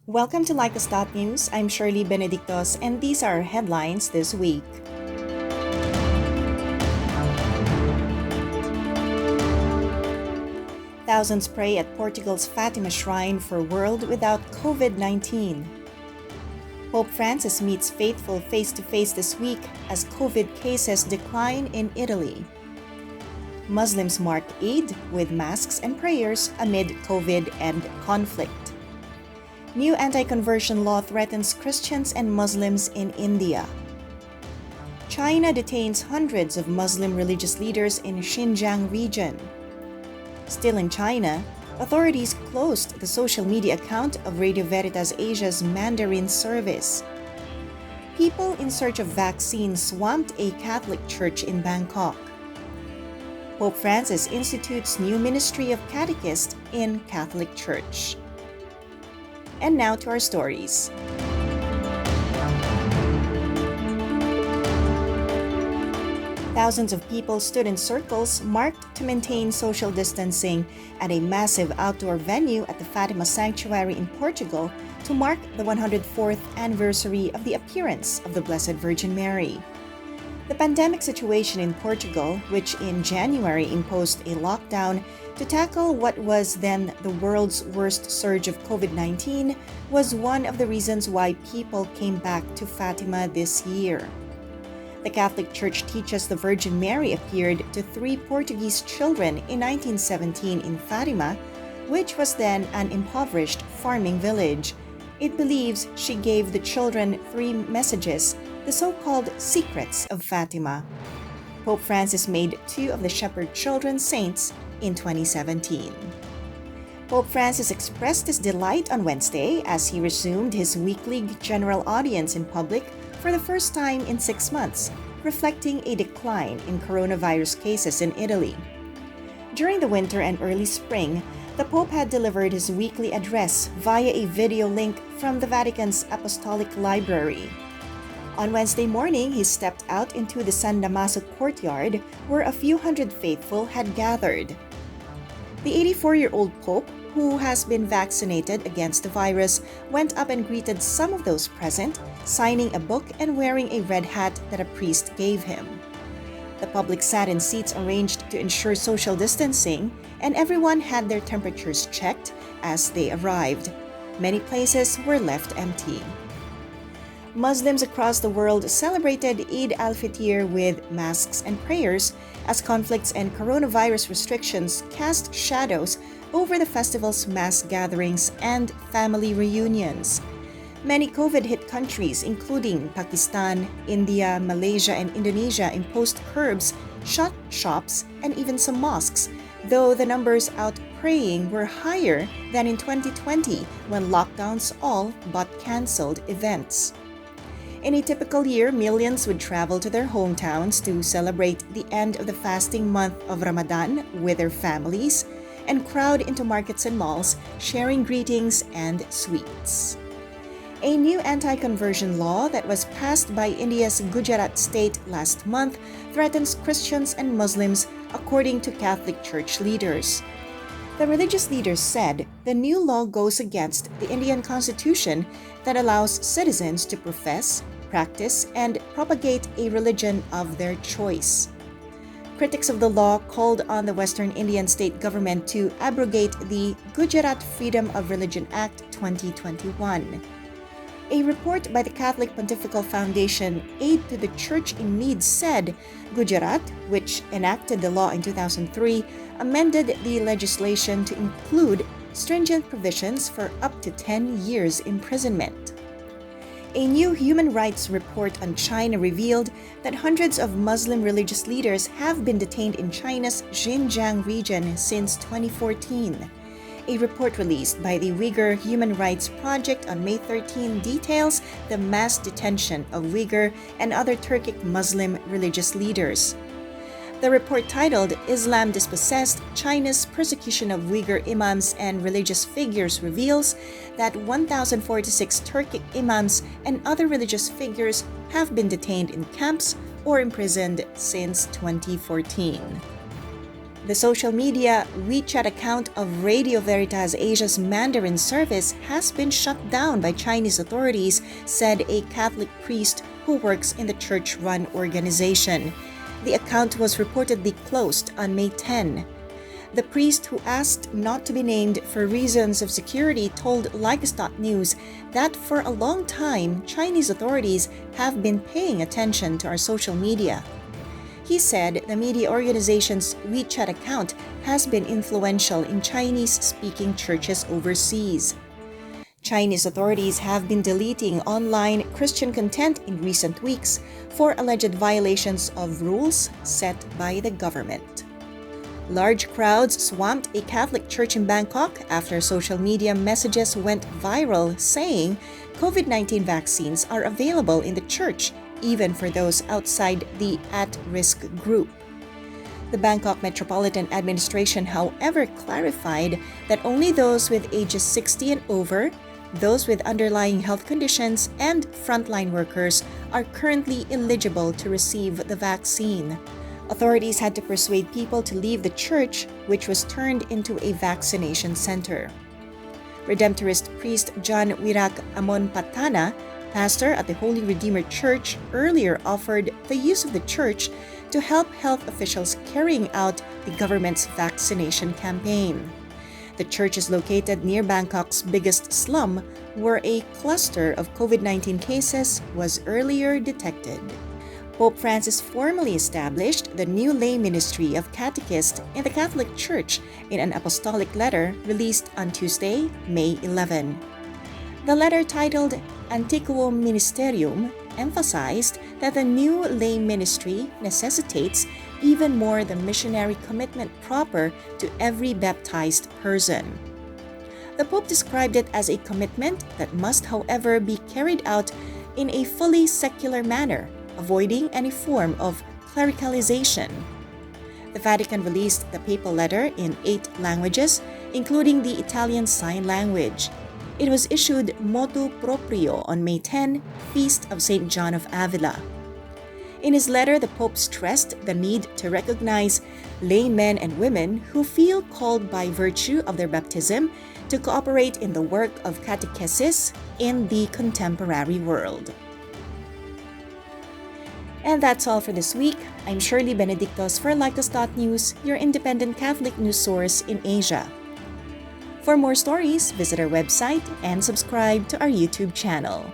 Welcome to LiCAS.news. I'm Shirley Benedictos, and these are our headlines this week. Thousands pray at Portugal's Fatima Shrine for world without COVID-19. Pope Francis meets faithful face-to-face this week as COVID cases decline in Italy. Muslims mark Eid with masks and prayers amid COVID and conflict. New anti-conversion law threatens Christians and Muslims in India. China detains hundreds of Muslim religious leaders in Xinjiang region. Still in China, authorities closed the social media account of Radio Veritas Asia's Mandarin service. People in search of vaccines swamped a Catholic church in Bangkok. Pope Francis institutes new ministry of Catechist in Catholic Church. And now to our stories. Thousands of people stood in circles marked to maintain social distancing at a massive outdoor venue at the Fatima Sanctuary in Portugal to mark the 104th anniversary of the appearance of the Blessed Virgin Mary. The pandemic situation in Portugal, which in January imposed a lockdown to tackle what was then the world's worst surge of COVID-19, was one of the reasons why people came back to Fatima this year. The Catholic Church teaches the Virgin Mary appeared to 3 Portuguese children in 1917 in Fatima, which was then an impoverished farming village. It believes she gave the children 3 messages, the so-called secrets of Fatima. Pope Francis made 2 of the shepherd children saints in 2017. Pope Francis expressed his delight on Wednesday as he resumed his weekly general audience in public for the first time in 6 months, reflecting a decline in coronavirus cases in Italy. During the winter and early spring, the Pope had delivered his weekly address via a video link from the Vatican's Apostolic Library. On Wednesday morning, he stepped out into the San Damaso courtyard where a few hundred faithful had gathered. The 84-year-old Pope, who has been vaccinated against the virus, went up and greeted some of those present, signing a book and wearing a red hat that a priest gave him. The public sat in seats arranged to ensure social distancing, and everyone had their temperatures checked as they arrived. Many places were left empty. Muslims across the world celebrated Eid Al-Fitr with masks and prayers as conflicts and coronavirus restrictions cast shadows over the festival's mass gatherings and family reunions. Many COVID-hit countries, including Pakistan, India, Malaysia, and Indonesia, imposed curbs, shut shops, and even some mosques, though the numbers out praying were higher than in 2020 when lockdowns all but canceled events. In a typical year, millions would travel to their hometowns to celebrate the end of the fasting month of Ramadan with their families and crowd into markets and malls, sharing greetings and sweets. A new anti-conversion law that was passed by India's Gujarat state last month threatens Christians and Muslims, according to Catholic Church leaders. The religious leaders said the new law goes against the Indian constitution that allows citizens to profess, practice, and propagate a religion of their choice. Critics of the law called on the Western Indian state government to abrogate the Gujarat Freedom of Religion Act 2021. A report by the Catholic Pontifical Foundation Aid to the Church in Need said Gujarat, which enacted the law in 2003, amended the legislation to include stringent provisions for up to 10 years imprisonment. A new human rights report on China revealed that hundreds of Muslim religious leaders have been detained in China's Xinjiang region since 2014. A report released by the Uyghur Human Rights Project on May 13 details the mass detention of Uyghur and other Turkic Muslim religious leaders. The report, titled Islam Dispossessed, China's Persecution of Uyghur Imams and Religious Figures, reveals that 1,046 Turkic imams and other religious figures have been detained in camps or imprisoned since 2014. The social media WeChat account of Radio Veritas Asia's Mandarin service has been shut down by Chinese authorities, said a Catholic priest who works in the church-run organization. The account was reportedly closed on May 10. The priest, who asked not to be named for reasons of security, told LiCAS.news that for a long time, Chinese authorities have been paying attention to our social media. He said the media organization's WeChat account has been influential in Chinese-speaking churches overseas. Chinese authorities have been deleting online Christian content in recent weeks for alleged violations of rules set by the government. Large crowds swamped a Catholic church in Bangkok after social media messages went viral saying COVID-19 vaccines are available in the church, even for those outside the at-risk group. The Bangkok Metropolitan Administration, however, clarified that only those with ages 60 and over, those with underlying health conditions, and frontline workers are currently eligible to receive the vaccine. Authorities had to persuade people to leave the church, which was turned into a vaccination center. Redemptorist priest John Wirak Amon Patana, pastor at the Holy Redeemer Church, earlier offered the use of the church to help health officials carrying out the government's vaccination campaign. The church is located near Bangkok's biggest slum, where a cluster of COVID-19 cases was earlier detected. Pope Francis formally established the new lay ministry of Catechist in the Catholic Church in an apostolic letter released on Tuesday, May 11. The letter, titled Antiquum Ministerium, emphasized that the new lay ministry necessitates even more the missionary commitment proper to every baptized person. The Pope described it as a commitment that must, however, be carried out in a fully secular manner, avoiding any form of clericalization. The Vatican released the Papal Letter in 8 languages, including the Italian Sign Language. It was issued motu proprio on May 10, Feast of St. John of Avila. In his letter, the Pope stressed the need to recognize lay men and women who feel called by virtue of their baptism to cooperate in the work of catechesis in the contemporary world. And that's all for this week. I'm Shirley Benedictos for LiCAS.news, your independent Catholic news source in Asia. For more stories, visit our website and subscribe to our YouTube channel.